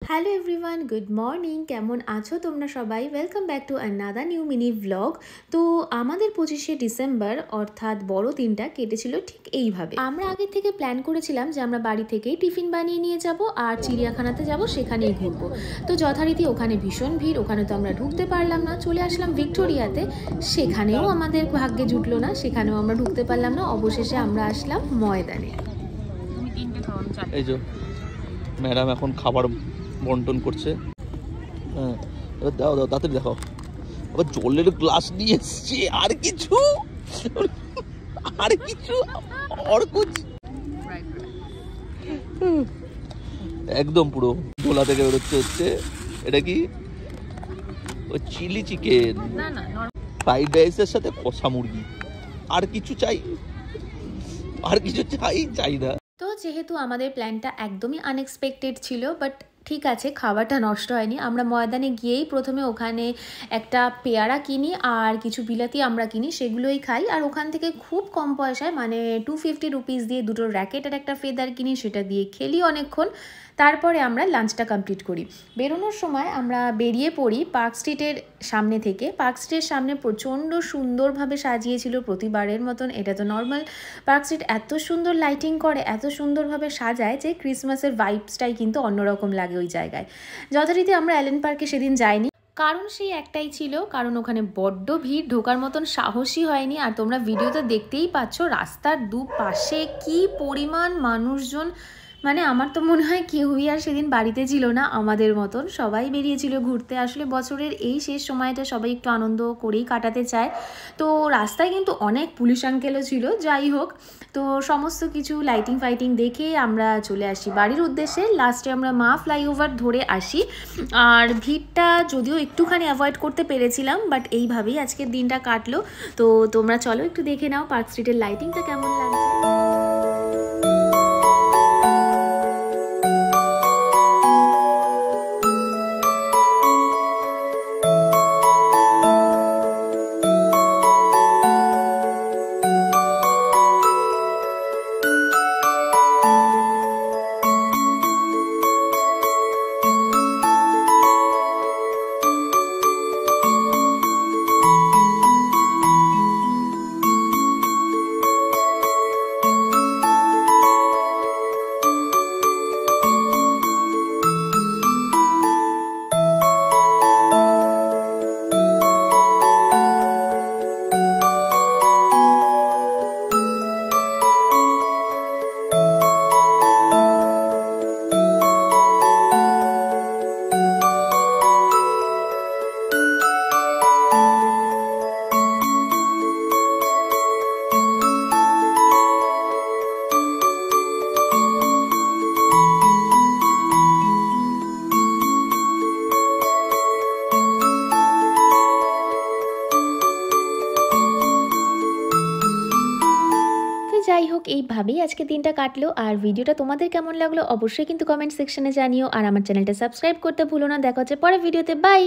Hello everyone, good morning. কেমন আছো তোমরা সবাই? Welcome back to another new mini vlog. তো আমাদের 25শে ডিসেম্বর অর্থাৎ বড়দিনটা কেটেছিল ঠিক এইভাবে। আমরা আগে থেকে প্ল্যান করেছিলাম যে আমরা বাড়ি থেকেই টিফিন বানিয়ে নিয়ে যাব আর চিড়িয়াখানাতে যাব, সেখানেই ঘুরবো। তো যথারীতি ওখানে ভীষণ ভিড়, ওখানে তো আমরা ঢুকতে পারলাম না। চলে আসলাম ভিক্টোরিয়াতে, সেখানেও আমাদের ভাগ্যে জুটলো না, সেখানেও আমরা ঢুকতে পারলাম না। অবশেষে আমরা আসলাম ময়দানে। এই যে ম্যাডাম এখন খাবার বন্টন করছে। হ্যাঁ, এবার দাও দাও তাড়াতাড়ি দেখাও। আবার জলের গ্লাস নিয়ে এসছে, আর কিছু আর কুছ একদম পুরো গোলা থেকে বেরোচ্ছে। হচ্ছে এটা কি? ও চিলি চিকেন, ফ্রাইড রাইসের সাথে কষা মুরগি। আর কিছু চাই? আর কিছু চাই না। তো যেহেতু আমাদের প্ল্যানটা একদমই আনএক্সপেক্টেড ছিল, বাট ঠিক আছে, খাবারটা নষ্ট হয়নি। আমরা ময়দানে গিয়েই প্রথমে ওখানে একটা পেয়ারা কিনি আর কিছু বিলাতি আমরা কিনি, সেগুলোই খাই। আর ওখান থেকে খুব কম পয়সায়, মানে 250 রুপিস দিয়ে দুটো র্যাকেট আর একটা ফেদার কিনি, সেটা দিয়ে খেলি অনেকক্ষণ। তারপরে আমরা লাঞ্চটা কমপ্লিট করি। বেরোনোর সময় আমরা বেরিয়ে পড়ি পার্ক স্ট্রিটের সামনে থেকে। পার্ক স্ট্রিটের সামনে প্রচণ্ড সুন্দরভাবে সাজিয়েছিল প্রতিবারের মতন। এটা তো নর্মাল, পার্ক স্ট্রিট এত সুন্দর লাইটিং করে, এত সুন্দরভাবে সাজায় যে ক্রিসমাসের ভাইবসটাই কিন্তু অন্যরকম লাগে ওই জায়গায়। যথারীতি আমরা অ্যালেন পার্কে সেদিন যাইনি, কারণ সেই একটাই ছিল, কারণ ওখানে বড্ড ভিড়, ঢোকার মতন সাহসই হয়নি। আর তোমরা ভিডিওতে দেখতেই পাচ্ছ রাস্তার দুপাশে কি পরিমাণ মানুষজন। মানে আমার তো মনে হয় কেউই আর সেদিন বাড়িতে ছিল না আমাদের মতন, সবাই বেরিয়েছিল ঘুরতে। আসলে বছরের এই শেষ সময়টা সবাই একটু আনন্দ করেই কাটাতে চায়। তো রাস্তায় কিন্তু অনেক পুলিশ আঙ্কেলও ছিল। যাই হোক, তো সমস্ত কিছু লাইটিং ফাইটিং দেখে আমরা চলে আসি বাড়ির উদ্দেশ্যে। লাস্টে আমরা মা ফ্লাইওভার ধরে আসি। আর ভিড়টা যদিও একটুখানি অ্যাভয়েড করতে পেরেছিলাম, বাট এইভাবেই আজকের দিনটা কাটলো। তো তোমরা চলো একটু দেখে নাও পার্ক স্ট্রিটের লাইটিংটা কেমন লাগছে। যাই হোক, এইভাবেই আজকে দিনটা কাটলো। আর ভিডিওটা তোমাদের কেমন লাগলো অবশ্যই কিন্তু কমেন্ট সেকশনে জানিও। আর আমার চ্যানেলটা সাবস্ক্রাইব করতে ভুলো না। দেখা হচ্ছে পরের ভিডিওতে। বাই।